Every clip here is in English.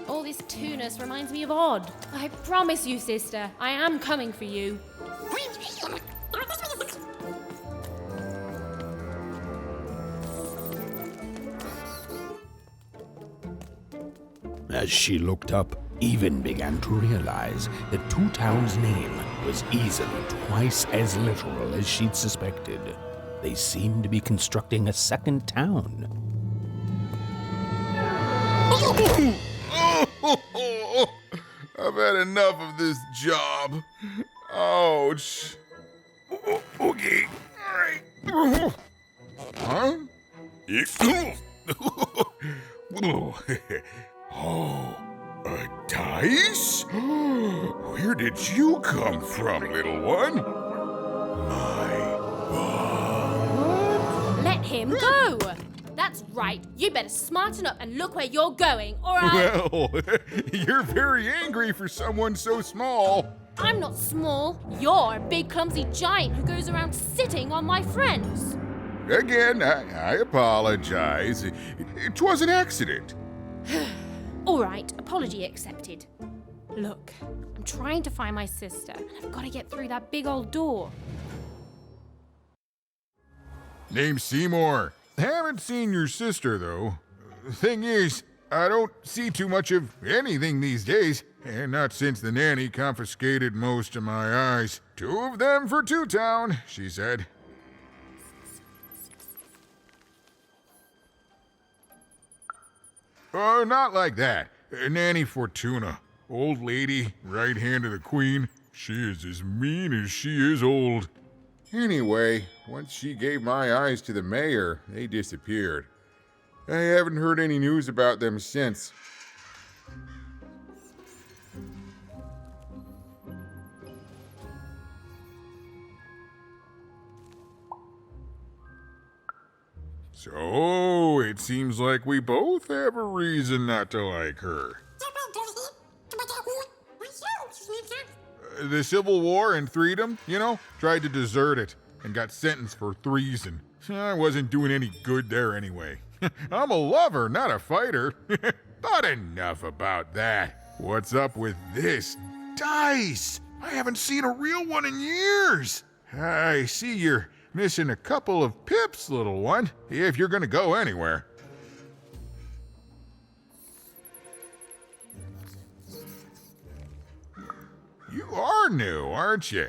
All this too-ness reminds me of Odd. I promise you, sister, I am coming for you. As she looked up, Even began to realize that Two Town's name was easily twice as literal as she'd suspected. They seemed to be constructing a second town. I've had enough of this job. Ouch. Okay. All right. Huh? Oh, a dice? Where did you come from, little one? My God. Let him go! That's right. You better smarten up and look where you're going, or I'll... Well, you're very angry for someone so small. I'm not small. You're a big, clumsy giant who goes around sitting on my friends. Again, I apologize. It was an accident. All right, apology accepted. Look, I'm trying to find my sister, and I've got to get through that big old door. Name's Seymour. Haven't seen your sister, though. Thing is, I don't see too much of anything these days, and not since the nanny confiscated most of my eyes. 2 of them for Two Town, she said. Oh, not like that. Nanny Fortuna. Old lady, right hand of the queen. She is as mean as she is old. Anyway, once she gave my eyes to the mayor, they disappeared. I haven't heard any news about them since. So, it seems like we both have a reason not to like her. The Civil War and Freedom, you know, tried to desert it and got sentenced for treason. I wasn't doing any good there anyway. I'm a lover, not a fighter. But enough about that. What's up with this dice? I haven't seen a real one in years. I see you're missing a couple of pips, little one, if you're gonna go anywhere. You are new, aren't you?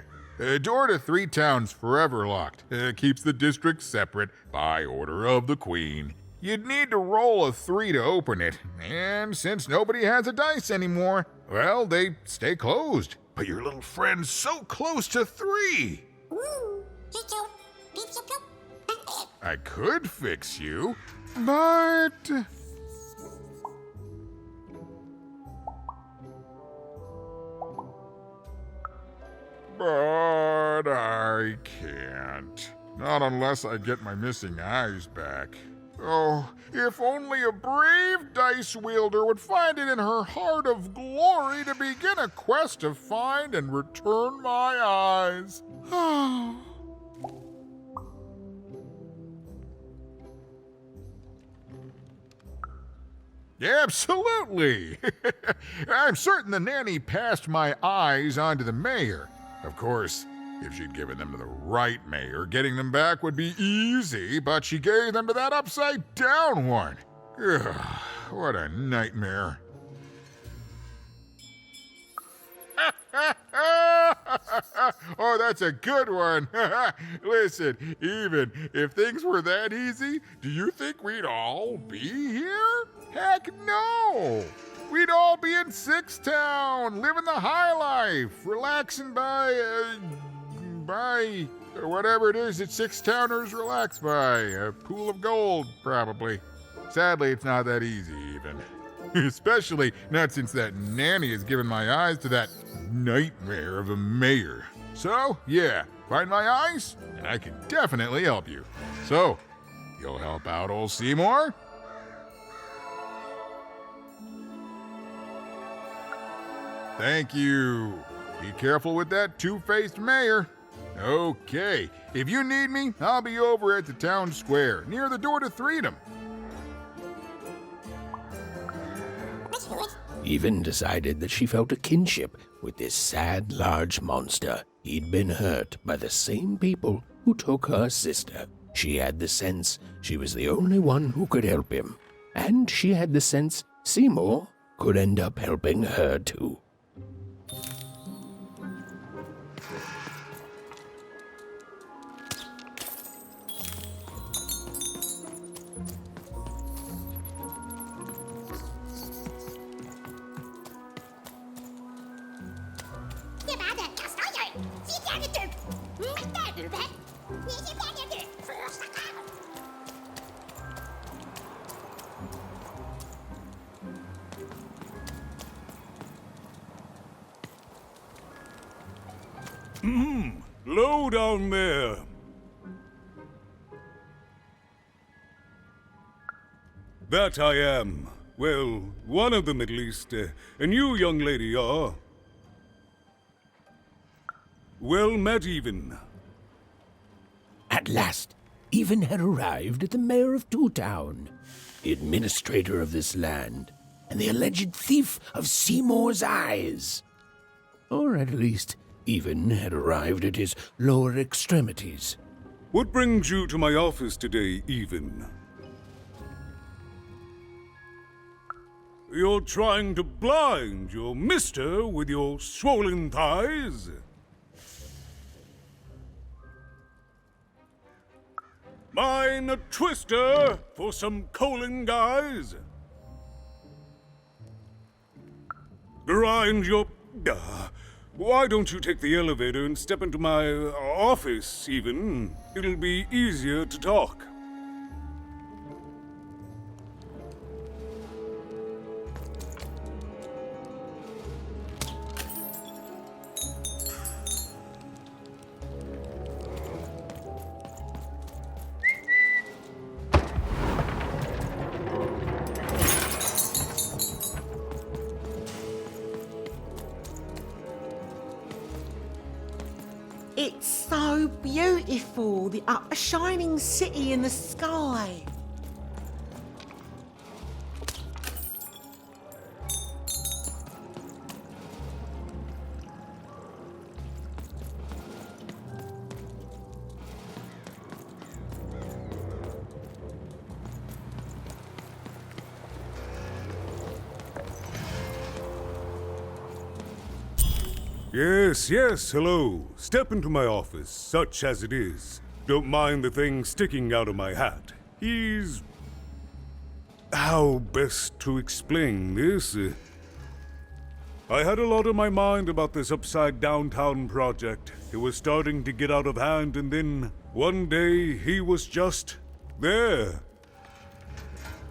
Door to Three Town's forever locked. Keeps the district separate by order of the Queen. You'd need to roll a 3 to open it, and since nobody has a dice anymore, well, they stay closed. But your little friend's so close to 3. I could fix you, but... But I can't. Not unless I get my missing eyes back. Oh, if only a brave dice wielder would find it in her heart of glory to begin a quest to find and return my eyes. Absolutely! I'm certain the nanny passed my eyes on to the mayor. Of course, if she'd given them to the right mayor, getting them back would be easy, but she gave them to that upside-down one. Ugh, what a nightmare. Oh, that's a good one. Listen, even if things were that easy, do you think we'd all be here? Heck no! We'd all be in Six Town, living the high life, relaxing by whatever it is that Six Towners relax by. A pool of gold, probably. Sadly, it's not that easy, even. Especially not since that nanny has given my eyes to that nightmare of a mayor. So, yeah, find my eyes, and I can definitely help you. So, you'll help out old Seymour? Thank you. Be careful with that two-faced mayor. Okay, if you need me, I'll be over at the town square, near the door to Freedom. Even decided that she felt a kinship with this sad, large monster. He'd been hurt by the same people who took her sister. She had the sense she was the only one who could help him. And she had the sense Seymour could end up helping her too. Low down there. That I am. Well, one of them at least. And you, young lady, are... well met, Even. At last, Even had arrived at the mayor of Two Town, the administrator of this land, and the alleged thief of Seymour's eyes. Or at least, Even had arrived at his lower extremities. What brings you to my office today, Even? You're trying to blind your mister with your swollen thighs? Mine a twister for some colon guys? Grind your... why don't you take the elevator and step into my office, Even? It'll be easier to talk. It's so beautiful, a shining city in the sky. Yes, hello. Step into my office, such as it is. Don't mind the thing sticking out of my hat. He's... how best to explain this? I had a lot on my mind about this upside downtown project. It was starting to get out of hand, and then one day he was just there.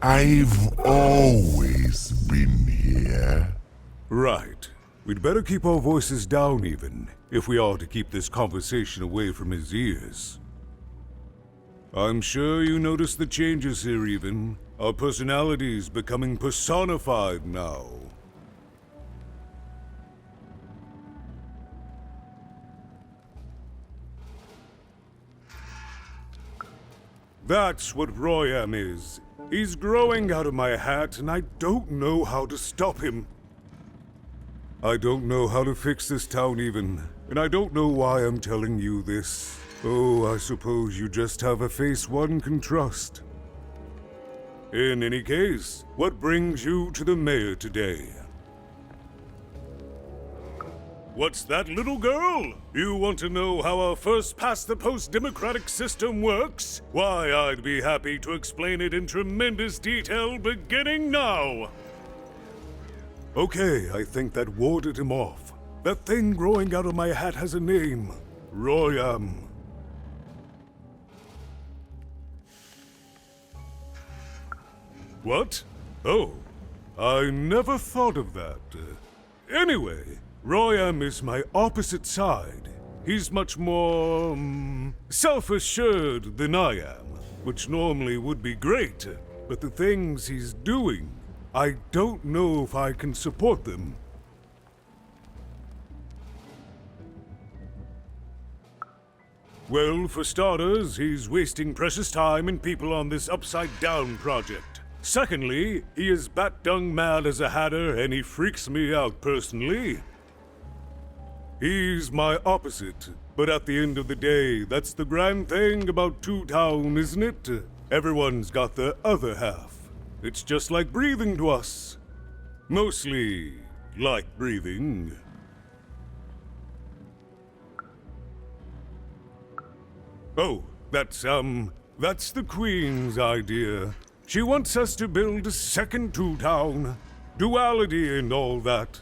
I've always been here. Right. We'd better keep our voices down, Even, if we are to keep this conversation away from his ears. I'm sure you noticed the changes here, Even. Our personalities becoming personified now. That's what Royam is. He's growing out of my hat, and I don't know how to stop him. I don't know how to fix this town, Even, and I don't know why I'm telling you this. Oh, I suppose you just have a face one can trust. In any case, what brings you to the mayor today? What's that, little girl? You want to know how our first-past-the-post democratic system works? Why, I'd be happy to explain it in tremendous detail beginning now. Okay, I think that warded him off. That thing growing out of my hat has a name. Royam. What? Oh, I never thought of that. Anyway, Royam is my opposite side. He's much more, self-assured than I am, which normally would be great, but the things he's doing, I don't know if I can support them. Well, for starters, he's wasting precious time and people on this upside-down project. Secondly, he is bat-dung mad as a hatter, and he freaks me out personally. He's my opposite, but at the end of the day, that's the grand thing about Two Town, isn't it? Everyone's got their other half. It's just like breathing to us. Mostly like breathing. Oh, that's the Queen's idea. She wants us to build a second Two Town. Duality and all that.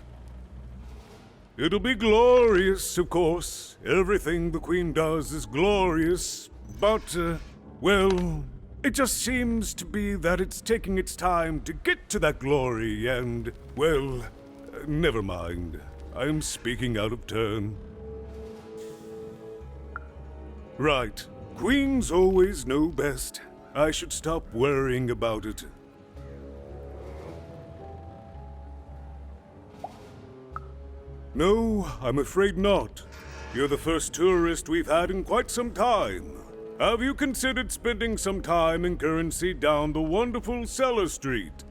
It'll be glorious, of course. Everything the Queen does is glorious. But, well, it just seems to be that it's taking its time to get to that glory and, well, never mind. I'm speaking out of turn. Right. Queens always know best. I should stop worrying about it. No, I'm afraid not. You're the first tourist we've had in quite some time. Have you considered spending some time in currency down the wonderful Cellar Street?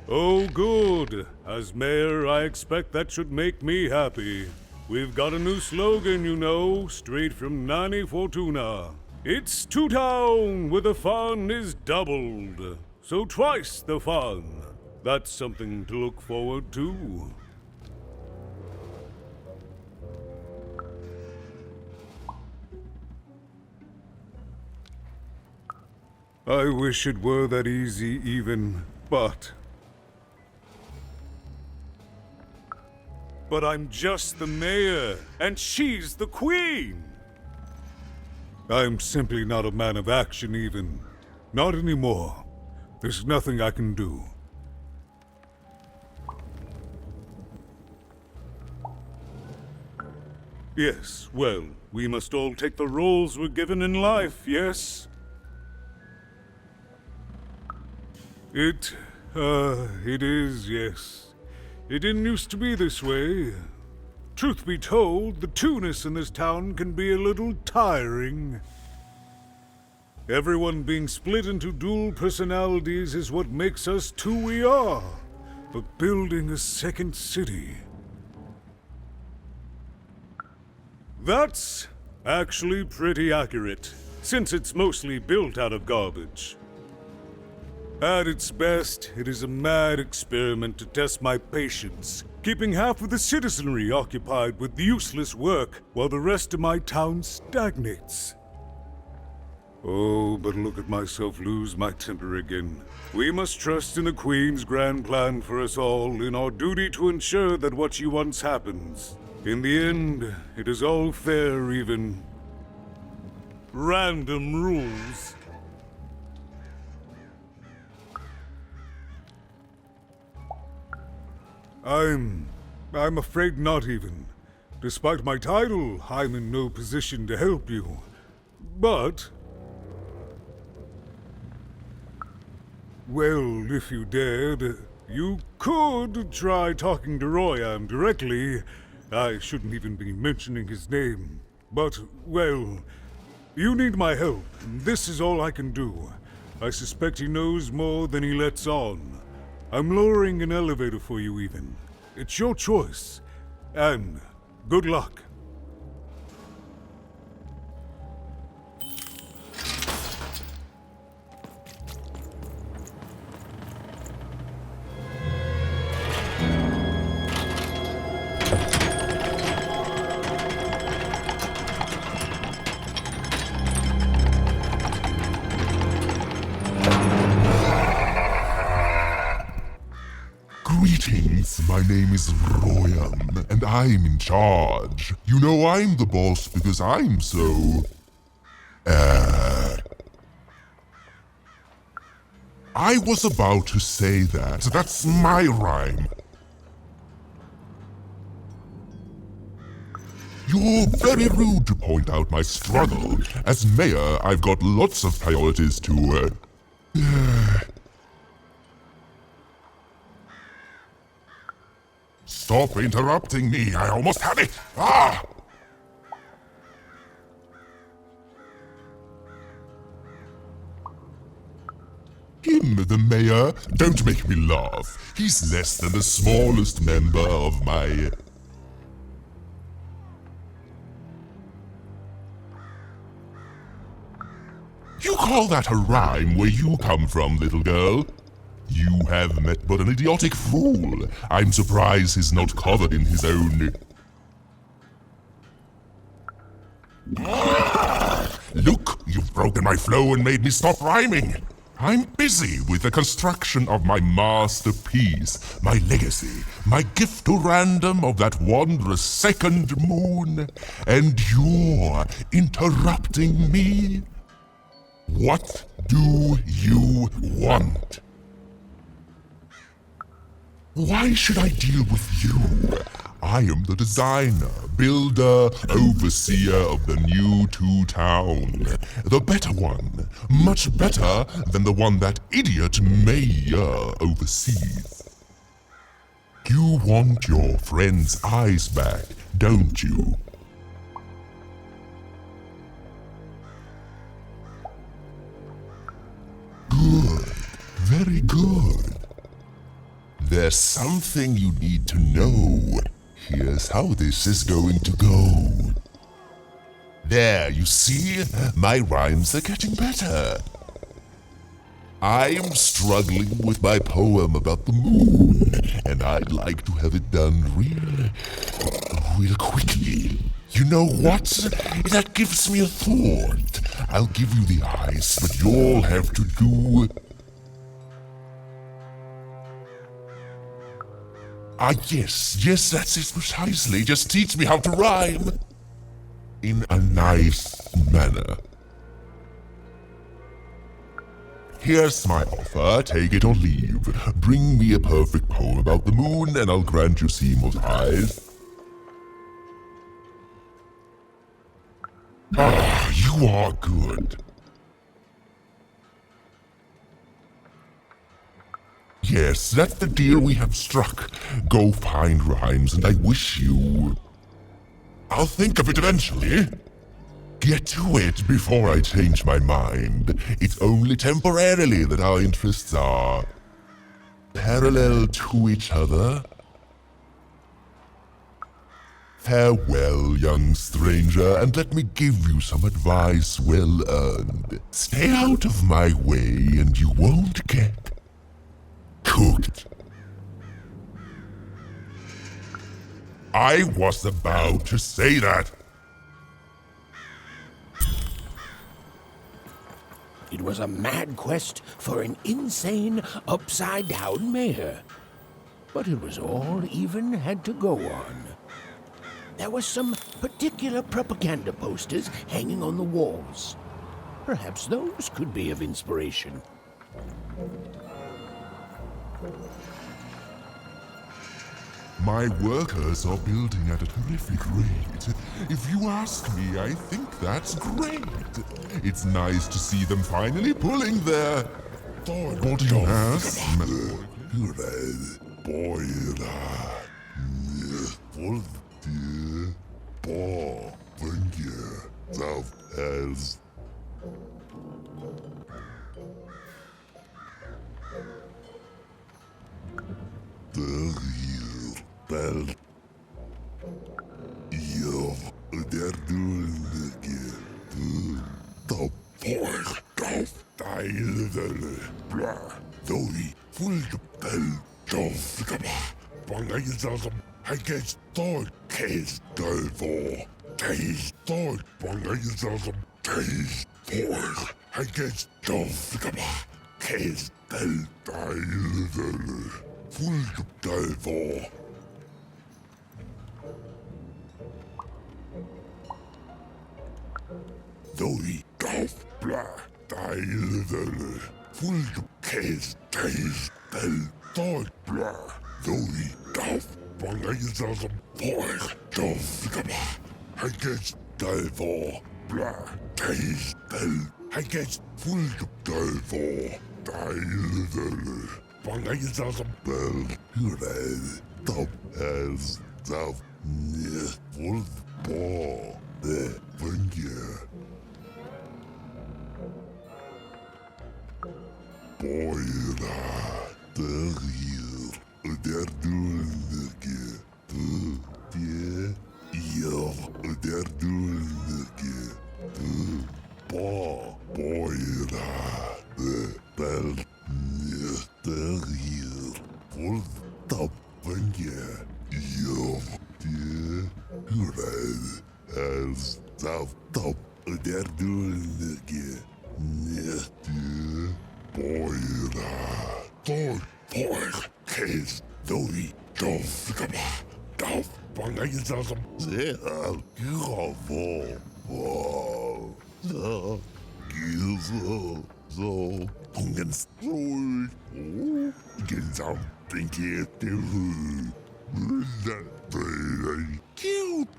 Oh, good. As mayor, I expect that should make me happy. We've got a new slogan, you know, straight from Nanny Fortuna. It's Two Town, where the fun is doubled. So twice the fun. That's something to look forward to. I wish it were that easy even, but I'm just the mayor, and she's the queen! I'm simply not a man of action even. Not anymore. There's nothing I can do. Yes, well, we must all take the roles we're given in life, yes? It is, yes. It didn't used to be this way. Truth be told, the two-ness in this town can be a little tiring. Everyone being split into dual personalities is what makes us who we are. But building a second city... That's actually pretty accurate, since it's mostly built out of garbage. At its best, it is a mad experiment to test my patience, keeping half of the citizenry occupied with useless work while the rest of my town stagnates. Oh, but look at myself lose my temper again. We must trust in the Queen's grand plan for us all, in our duty to ensure that what she wants happens. In the end, it is all fair, even. Random rules. I'm afraid not even. Despite my title, I'm in no position to help you. But... well, if you dared, you could try talking to Royan directly. I shouldn't even be mentioning his name. But, well, you need my help, and this is all I can do. I suspect he knows more than he lets on. I'm lowering an elevator for you even. It's your choice. And good luck. Greetings, my name is Royan, and I'm in charge. You know I'm the boss because I'm so... I was about to say that. That's my rhyme. You're very rude to point out my struggle. As mayor, I've got lots of priorities to, Stop interrupting me, I almost had it! Ah! him, the mayor. Don't make me laugh. He's less than the smallest member of my... You call that a rhyme where you come from, little girl? You have met but an idiotic fool. I'm surprised he's not covered in his own... Look, you've broken my flow and made me stop rhyming. I'm busy with the construction of my masterpiece, my legacy, my gift to random of that wondrous second moon. And you're interrupting me? What do you want? Why should I deal with you? I am the designer, builder, overseer of the new two-town. The better one. Much better than the one that idiot mayor oversees. You want your friend's eyes back, don't you? Good. Very good. There's something you need to know. Here's how this is going to go. There, you see? My rhymes are getting better. I'm struggling with my poem about the moon, and I'd like to have it done real quickly. You know what? That gives me a thought. I'll give you the eyes, but you'll have to do... yes, that's it precisely. Just teach me how to rhyme. In a nice manner. Here's my offer, take it or leave. Bring me a perfect poem about the moon and I'll grant you Seymour's eyes. Ah, you are good. Yes, that's the deal we have struck. Go find rhymes and I wish you... I'll think of it eventually. Get to it before I change my mind. It's only temporarily that our interests are... parallel to each other. Farewell, young stranger, and let me give you some advice well earned. Stay out of my way and you won't get... cooked. I was about to say that. It was a mad quest for an insane, upside-down mayor. But it was all even had to go on. There were some particular propaganda posters hanging on the walls. Perhaps those could be of inspiration. My workers are building at a terrific rate. If you ask me, I think that's great. It's nice to see them finally pulling their... What do you ask? Boy. derduldeki boyra bel nyetegir voltapenge yom diye hüred as tap derduldeki nyeti boyra toy kes doi dofkaba dof bangayızalım zehal güravo Gizzo, so, Pungenstrol, Ginsam, Pinky, cute.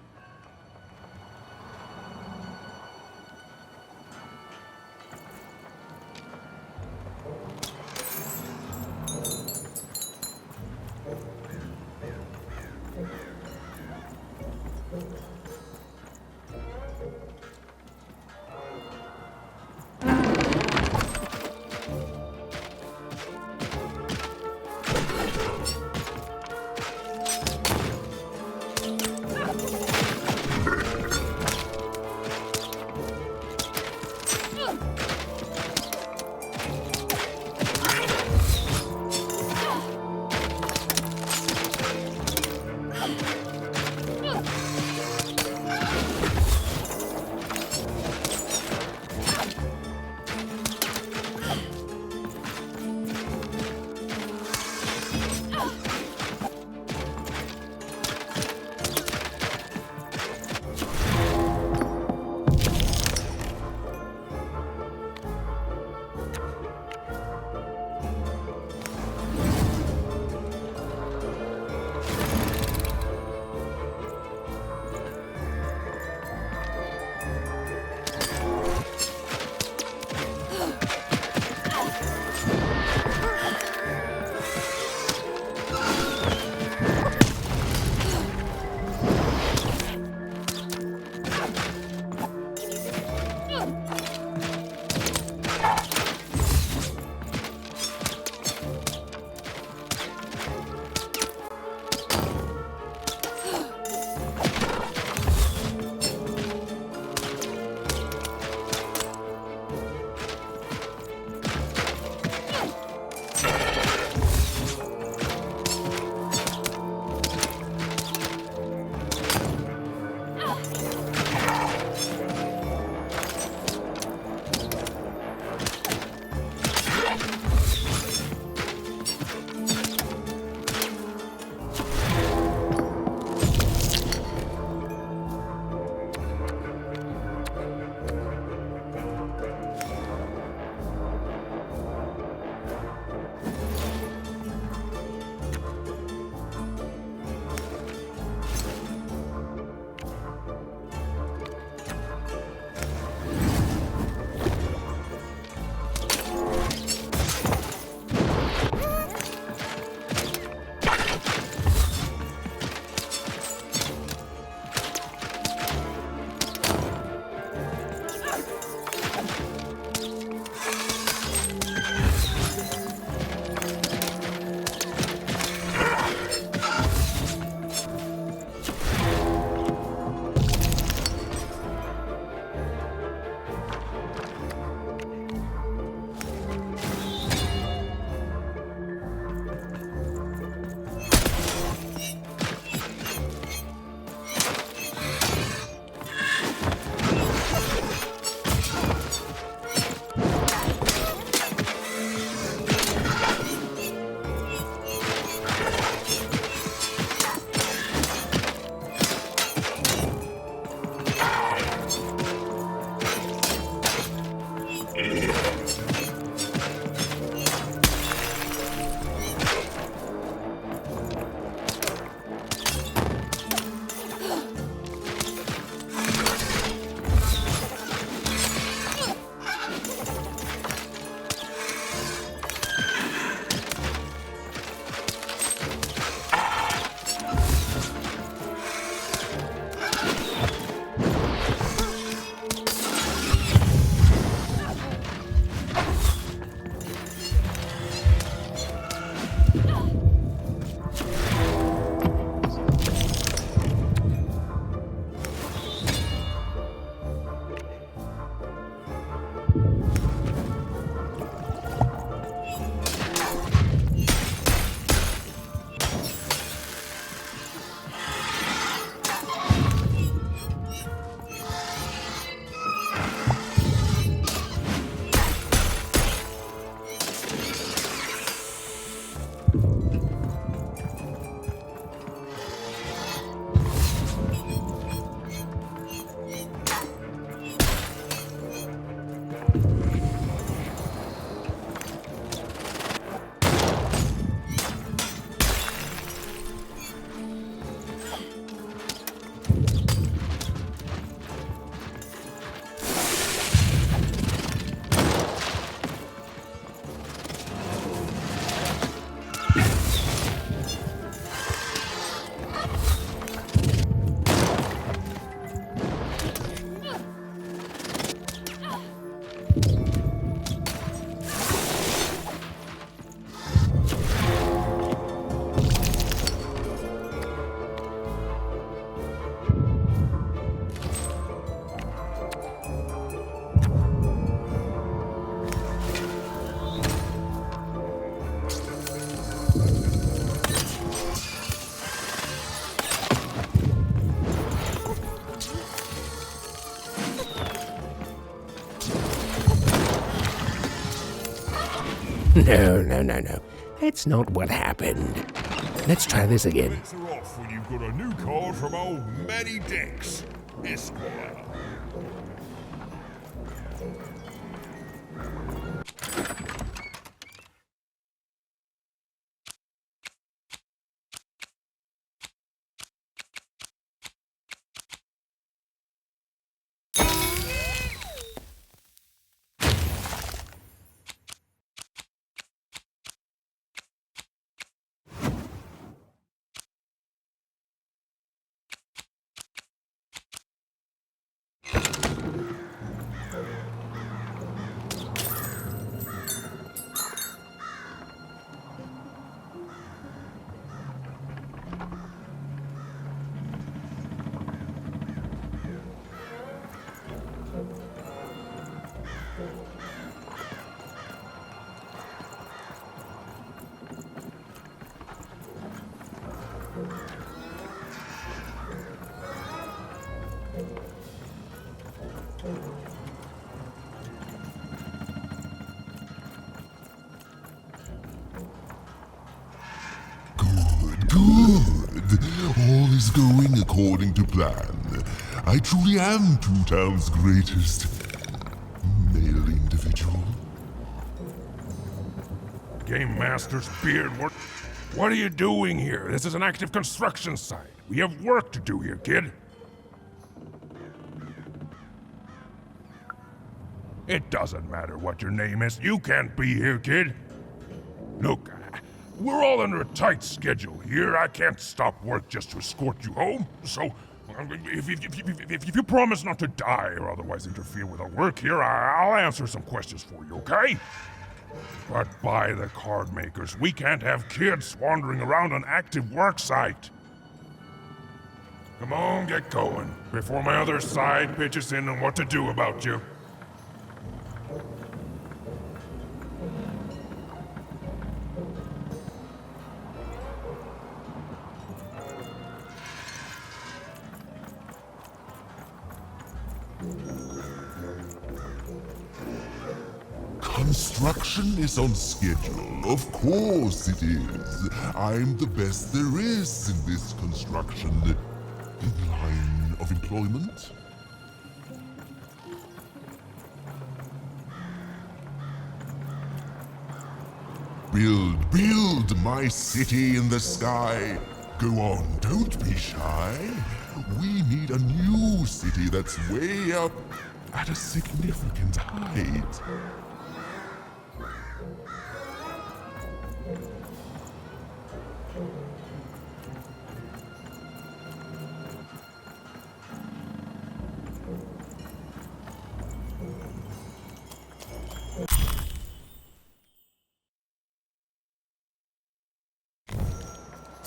No. That's not what happened. Let's try this again. Bets are off when you've got a new card from old Matty Dix, Esquire. Good. All is going according to plan. I truly am Two Town's greatest male individual. Game Master's beard, what are you doing here? This is an active construction site. We have work to do here, kid. It doesn't matter what your name is. You can't be here, kid. Look, we're all under a tight schedule here. I can't stop work just to escort you home. So, if you promise not to die or otherwise interfere with our work here, I'll answer some questions for you, okay? But by the card makers, we can't have kids wandering around an active work site. Come on, get going, before my other side pitches in on what to do about you. Construction is on schedule. Of course it is. I'm the best there is in this construction line of employment. Build my city in the sky. Go on, don't be shy. We need a new city that's way up at a significant height.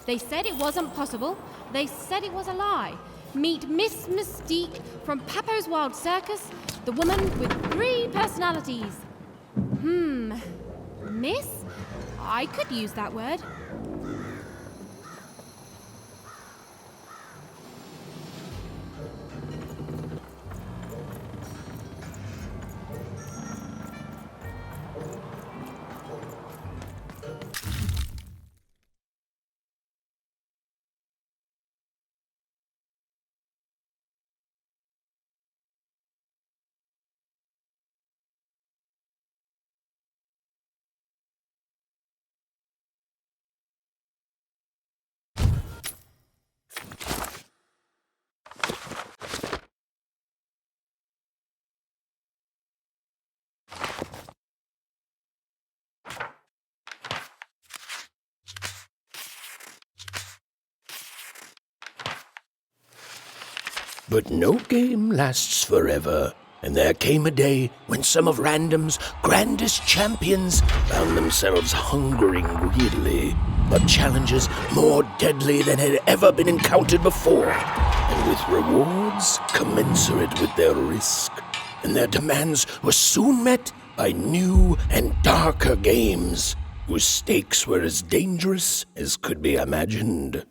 They said it wasn't possible. They said it was a lie. Meet Miss Mystique from Papo's Wild Circus, the woman with 3 personalities. Miss? I could use that word. But no game lasts forever, and there came a day when some of Random's grandest champions found themselves hungering greedily for challenges more deadly than had ever been encountered before, and with rewards commensurate with their risk. And their demands were soon met by new and darker games, whose stakes were as dangerous as could be imagined.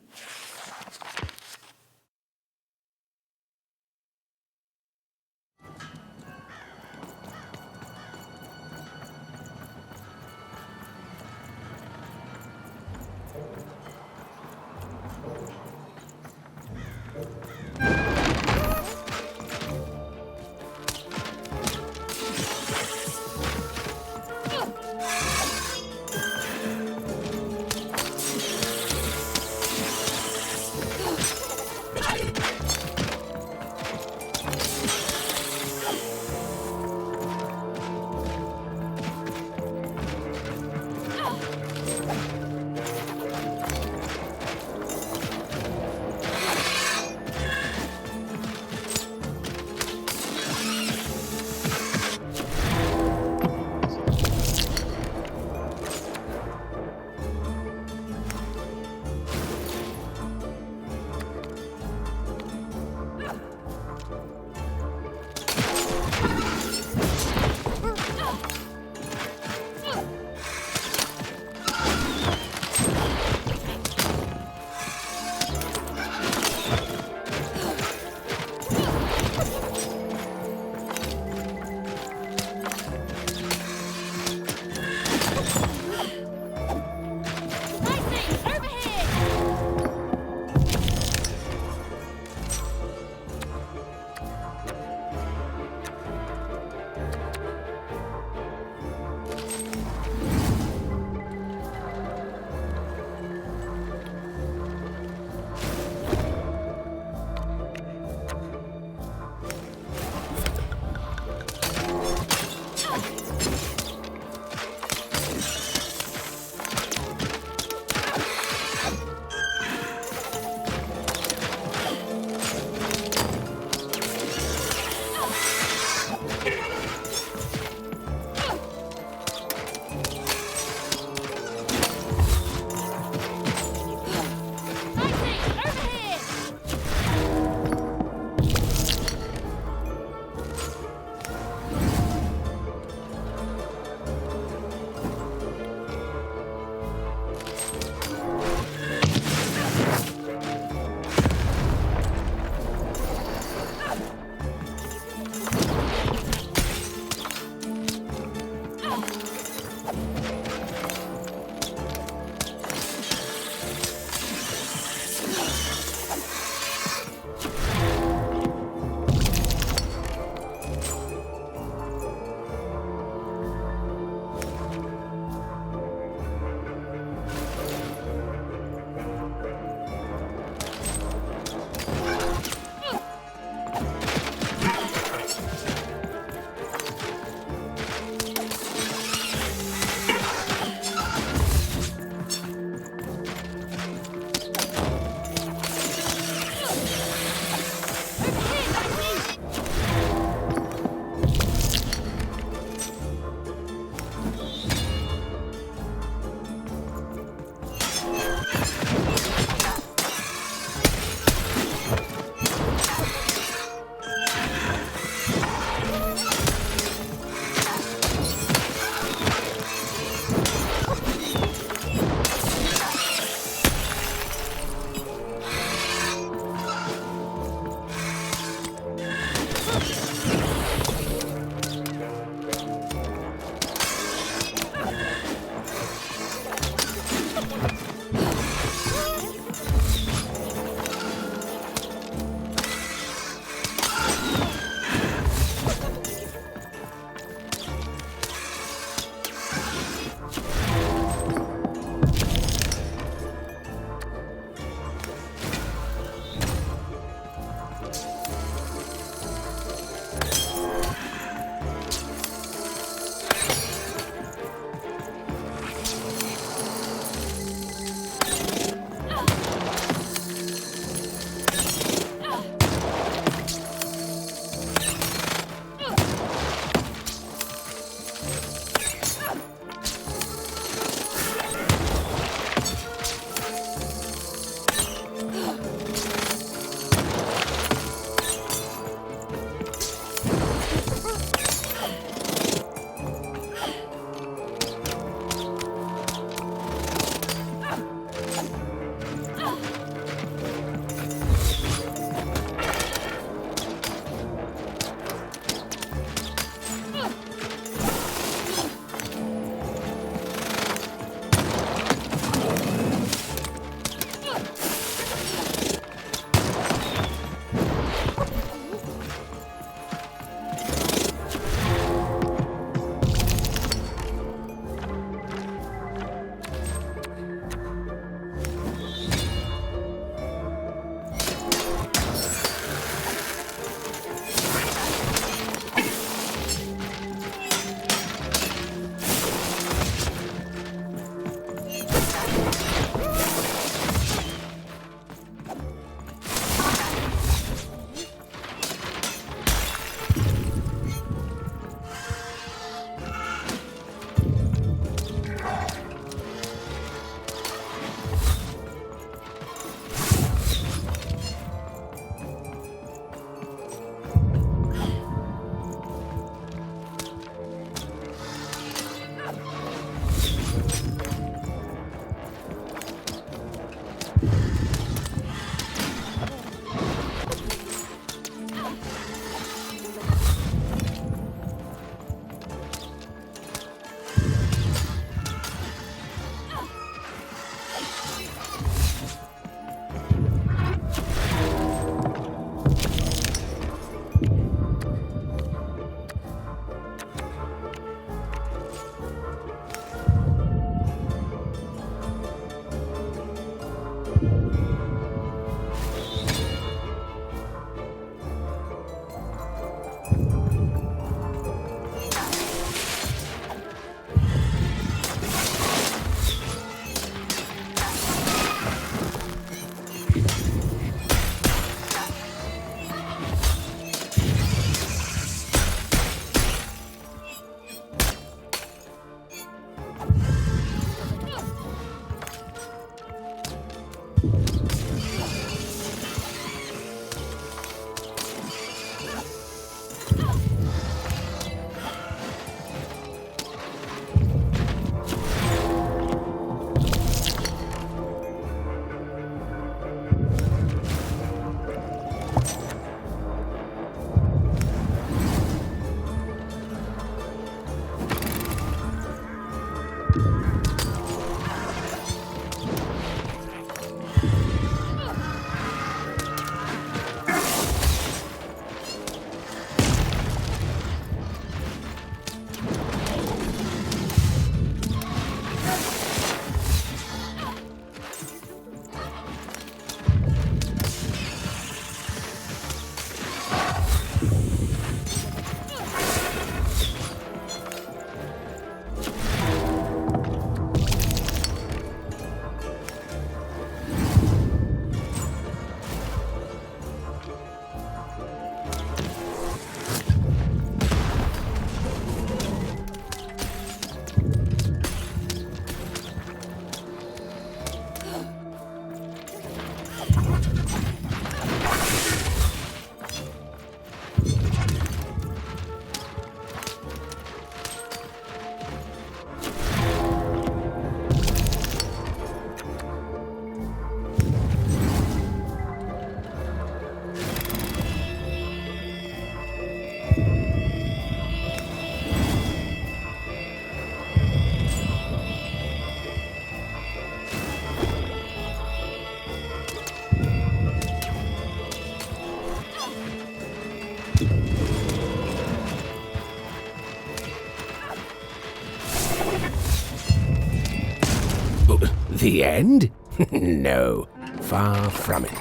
The end? No, far from it.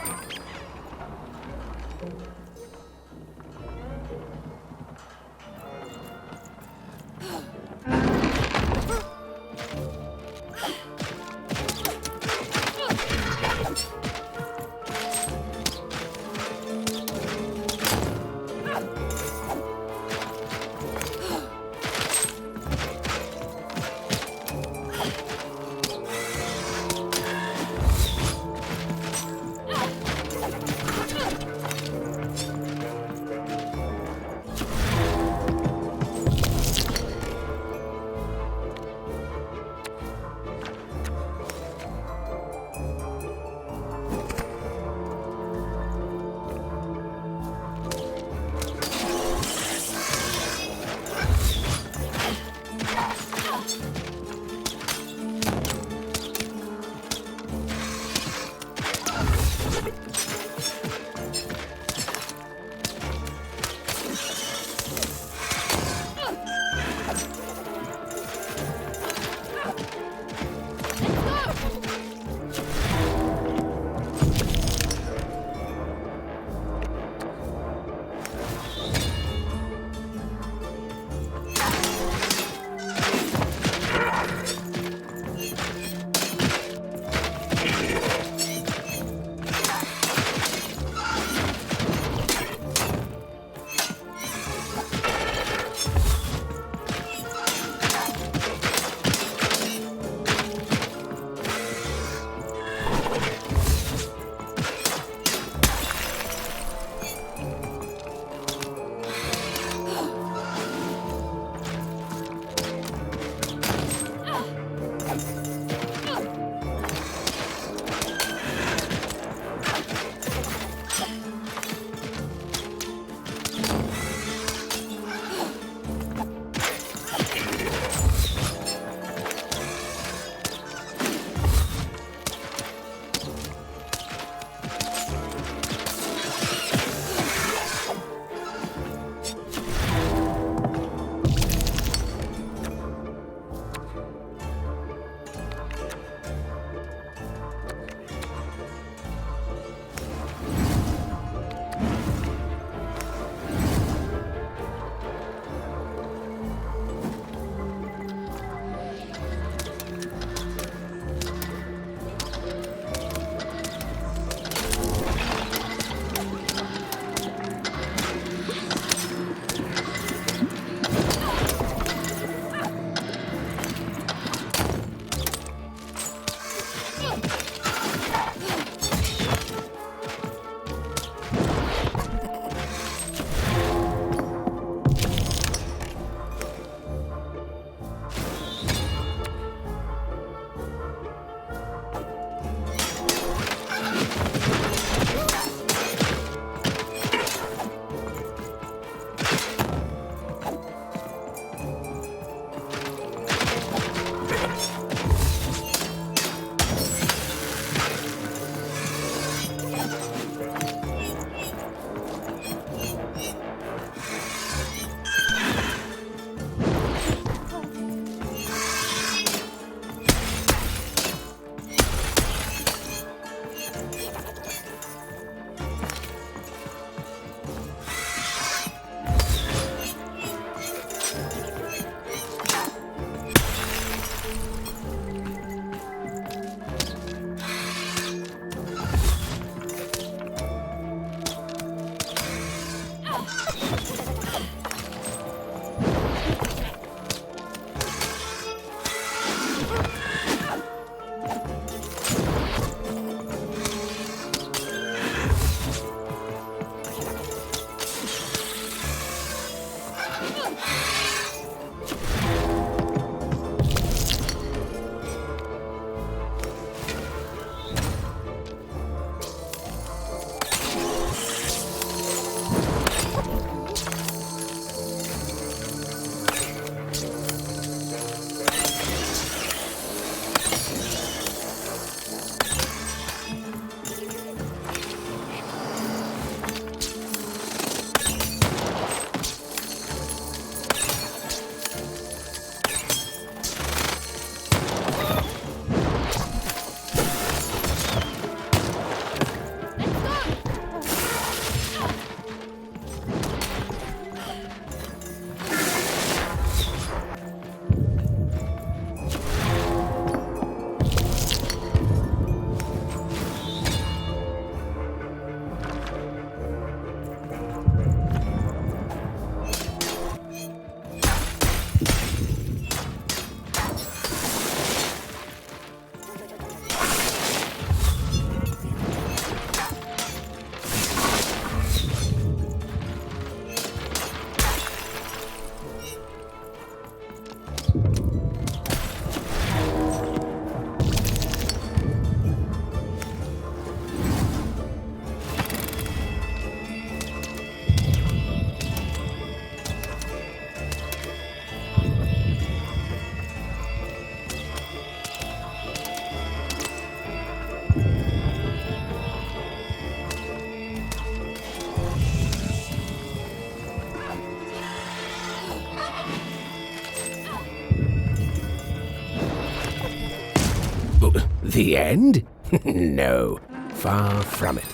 The end? No, far from it.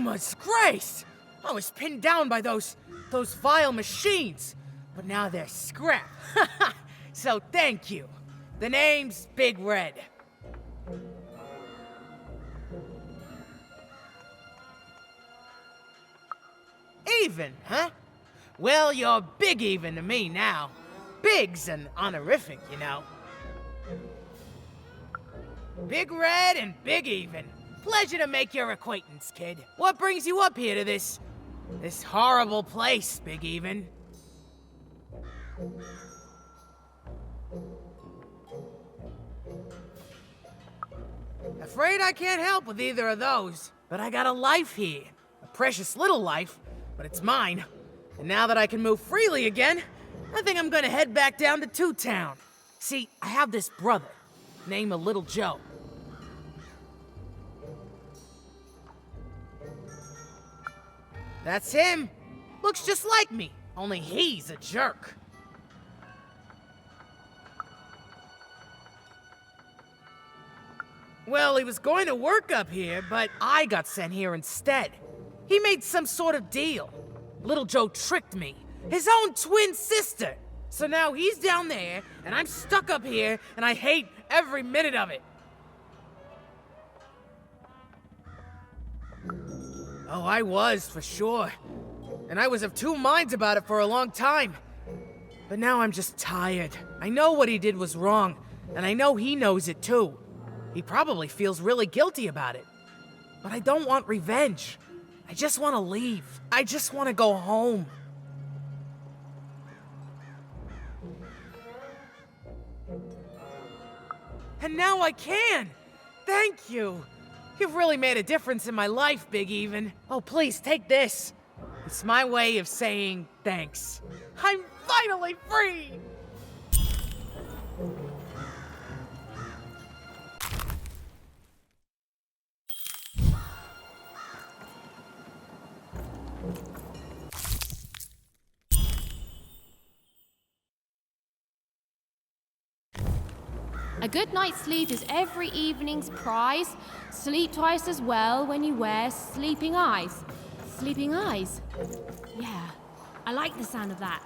Luma's grace! I was pinned down by those vile machines, but now they're scrap. So thank you. The name's Big Red. Even, huh? Well, you're Big Even to me now. Big's an honorific, you know. Big Red and Big Even. Pleasure to make your acquaintance, kid. What brings you up here to this horrible place, Big Even? Afraid I can't help with either of those, but I got a life here. A precious little life, but it's mine. And now that I can move freely again, I think I'm gonna head back down to Two Town. See, I have this brother, named Little Joe. That's him. Looks just like me, only he's a jerk. Well, he was going to work up here, but I got sent here instead. He made some sort of deal. Little Joe tricked me, his own twin sister. So now he's down there, and I'm stuck up here, and I hate every minute of it. Oh, I was, for sure. And I was of two minds about it for a long time. But now I'm just tired. I know what he did was wrong, and I know he knows it too. He probably feels really guilty about it. But I don't want revenge. I just want to leave. I just want to go home. And now I can! Thank you! You've really made a difference in my life, Big Even. Oh, please, take this. It's my way of saying thanks. I'm finally free! A good night's sleep is every evening's prize. Sleep twice as well when you wear sleeping eyes. Sleeping eyes? Yeah, I like the sound of that.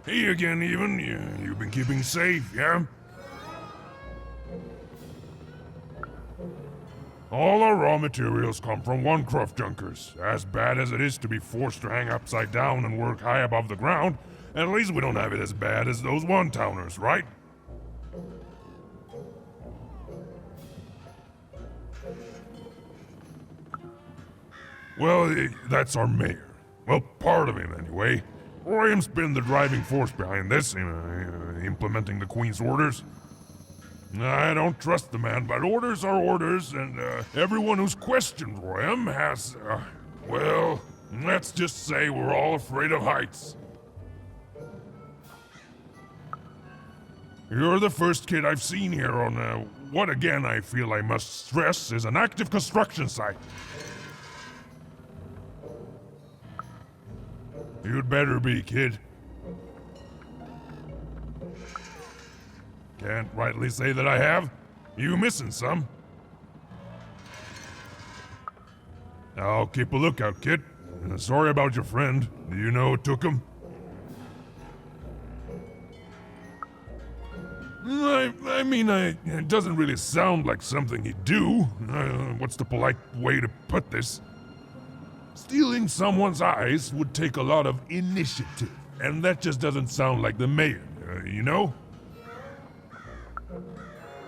Hey again, Even. You've been keeping safe, yeah? All our raw materials come from one craft junkers. As bad as it is to be forced to hang upside down and work high above the ground, at least we don't have it as bad as those one-towners, right? Well, that's our mayor. Well, part of him, anyway. Royham's been the driving force behind this, implementing the Queen's orders. I don't trust the man, but orders are orders, and everyone who's questioned Royham has, well, let's just say we're all afraid of heights. You're the first kid I've seen here on, what again I feel I must stress is an active construction site. You'd better be, kid. Can't rightly say that I have. You missing some. I'll keep a lookout, kid. Sorry about your friend. Do you know who took him? I mean, it doesn't really sound like something he'd do. What's the polite way to put this? Stealing someone's eyes would take a lot of initiative, and that just doesn't sound like the mayor, you know?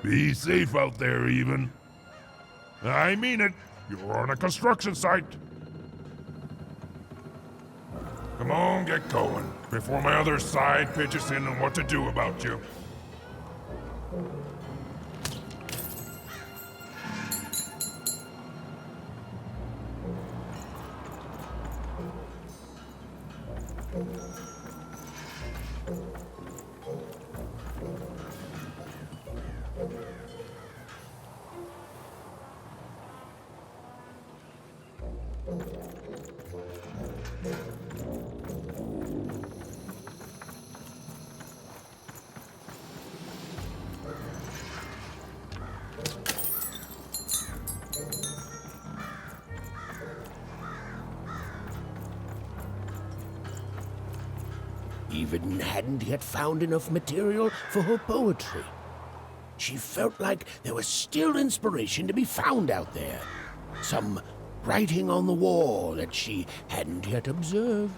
Be safe out there, even. I mean it. You're on a construction site. Come on, get going, before my other side pitches in on what to do about you. Even hadn't yet found enough material for her poetry. She felt like there was still inspiration to be found out there. Some writing on the wall that she hadn't yet observed.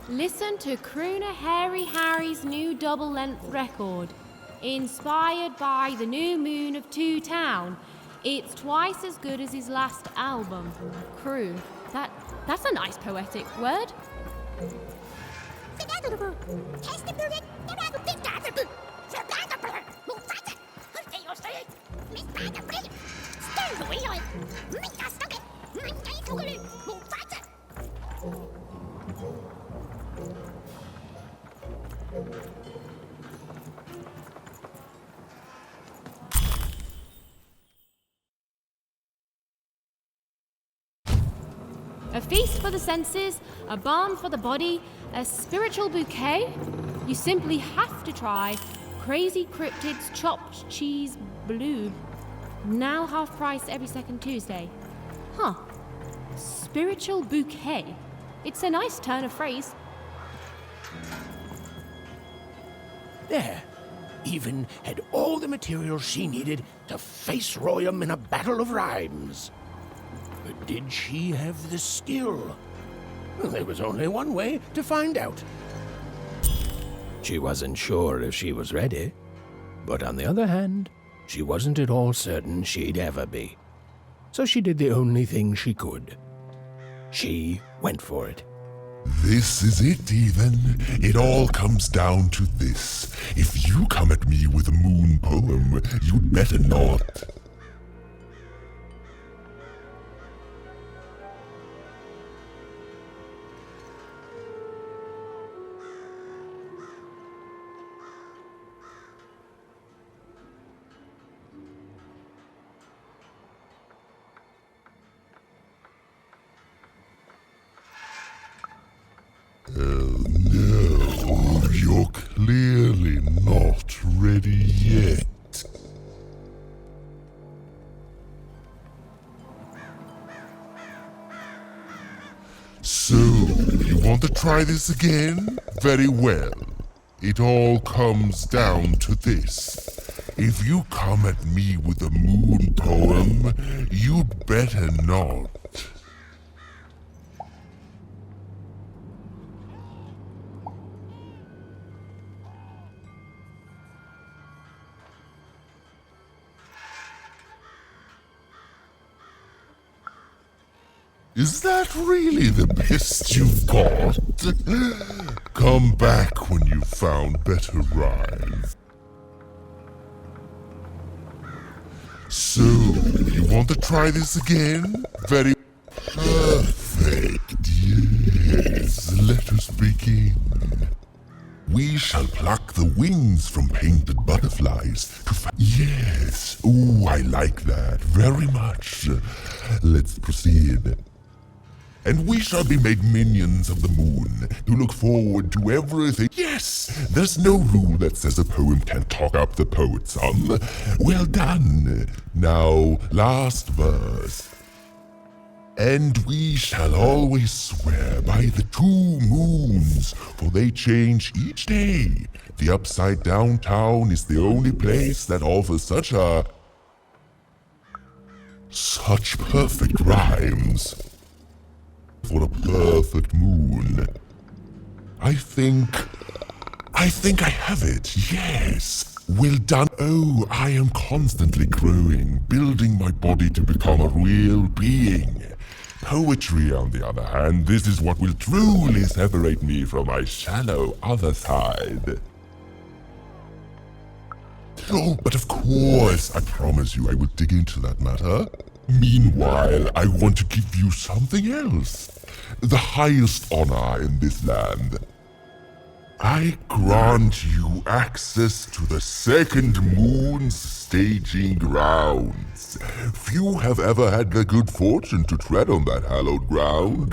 Listen to crooner Hairy Harry's new double-length record. Inspired by the new moon of Two Town. It's twice as good as his last album. Croon. That's a nice poetic word. A feast for the senses, a balm for the body, a spiritual bouquet? You simply have to try Crazy Cryptid's Chopped Cheese Blue. Now half price every second Tuesday. Huh. Spiritual bouquet. It's a nice turn of phrase. There. Even had all the material she needed to face Royum in a battle of rhymes. But did she have the skill? Well, there was only one way to find out. She wasn't sure if she was ready, but on the other hand, she wasn't at all certain she'd ever be. So she did the only thing she could. She went for it. This is it, even. It all comes down to this. If you come at me with a moon poem, you'd better not. ready yet. So, you want to try this again? Very well. It all comes down to this. If you come at me with a moon poem, you'd better not. Is that really the best you've got? Come back when you've found better rhyme. So, you want to try this again? Very perfect, yes. Let us begin. We shall pluck the wings from painted butterflies to yes, ooh, I like that very much. Let's proceed. And we shall be made minions of the moon, to look forward to everything. Yes, there's no rule that says a poem can't talk up the poet some. Well done. Now, last verse. And we shall always swear by the 2 moons, for they change each day. The upside down town is the only place that offers such perfect rhymes. For a perfect moon. I think I have it, yes. Well done. Oh, I am constantly growing, building my body to become a real being. Poetry, on the other hand, this is what will truly separate me from my shallow other side. Oh, but of course, I promise you I will dig into that matter. Meanwhile, I want to give you something else. The highest honor in this land. I grant you access to the second moon's staging grounds. Few have ever had the good fortune to tread on that hallowed ground.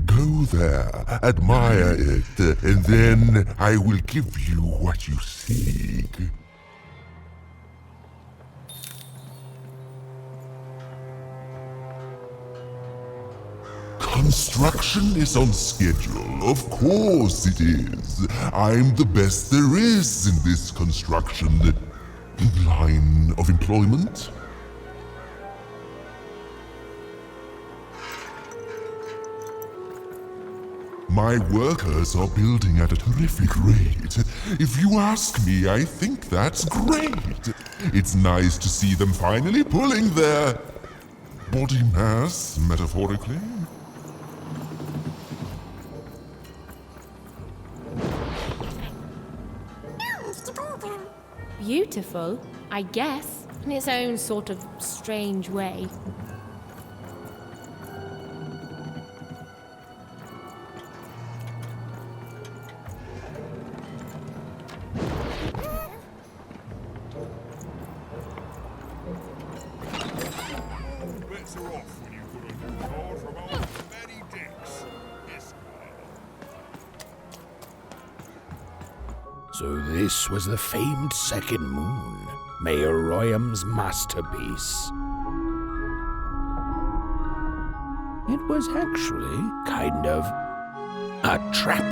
Go there, admire it, and then I will give you what you seek. Construction is on schedule, of course it is. I'm the best there is in this construction line of employment. My workers are building at a terrific rate. If you ask me, I think that's great. It's nice to see them finally pulling their body mass, metaphorically. Beautiful, I guess, in its own sort of strange way. So this was the famed second moon, Mayor Royham's masterpiece. It was actually kind of a trap.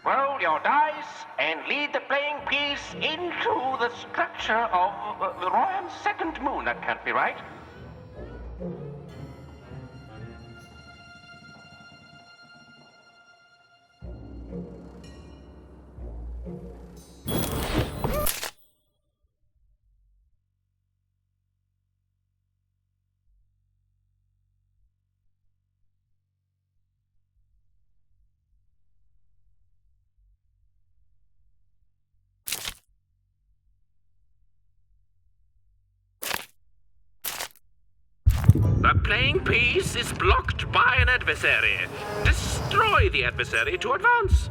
Roll your dice and lead the playing piece into the structure of the Royham's second moon. That can't be right. The playing piece is blocked by an adversary. Destroy the adversary to advance.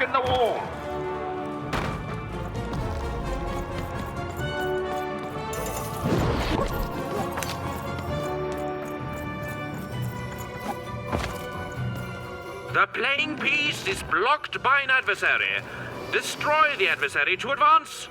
in the wall. The playing piece is blocked by an adversary. Destroy the adversary to advance.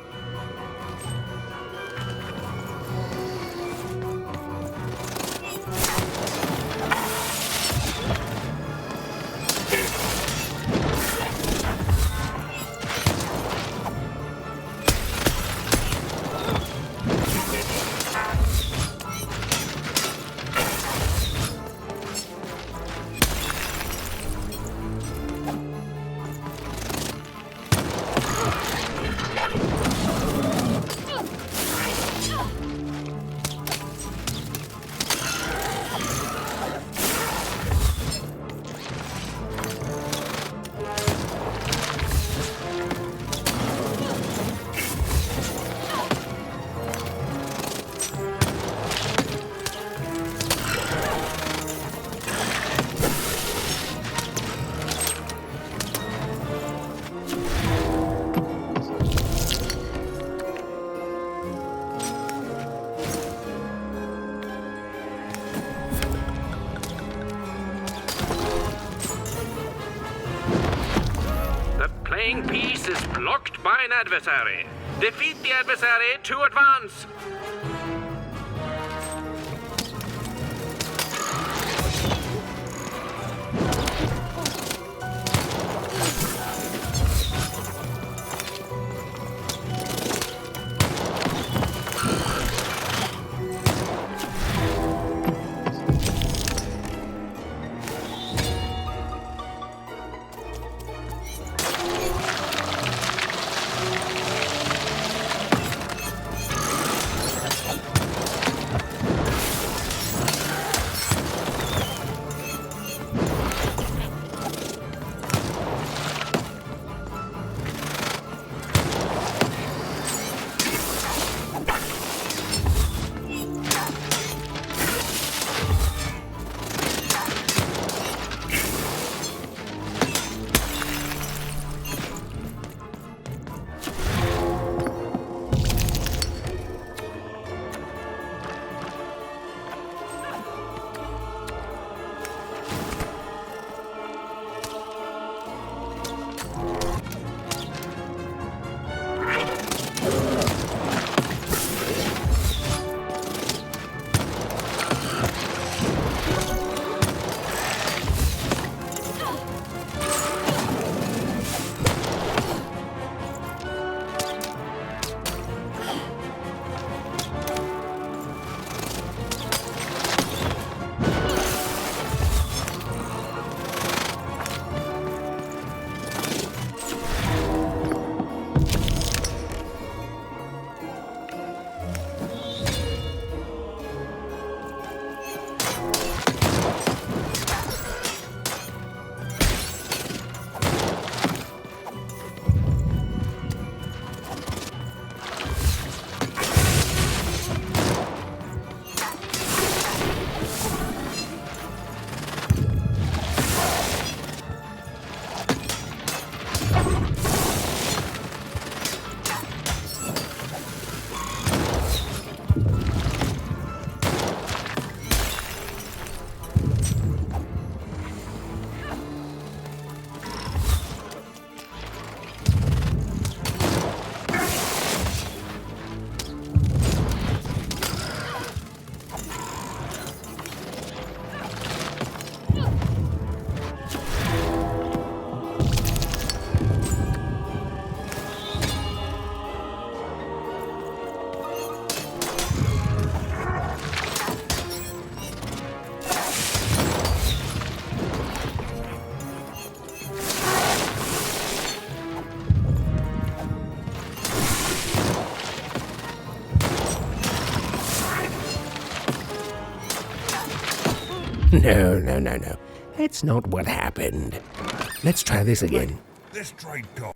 Playing piece is blocked by an adversary. Defeat the adversary to advance. No. That's not what happened. Let's try this again. Let's trade call.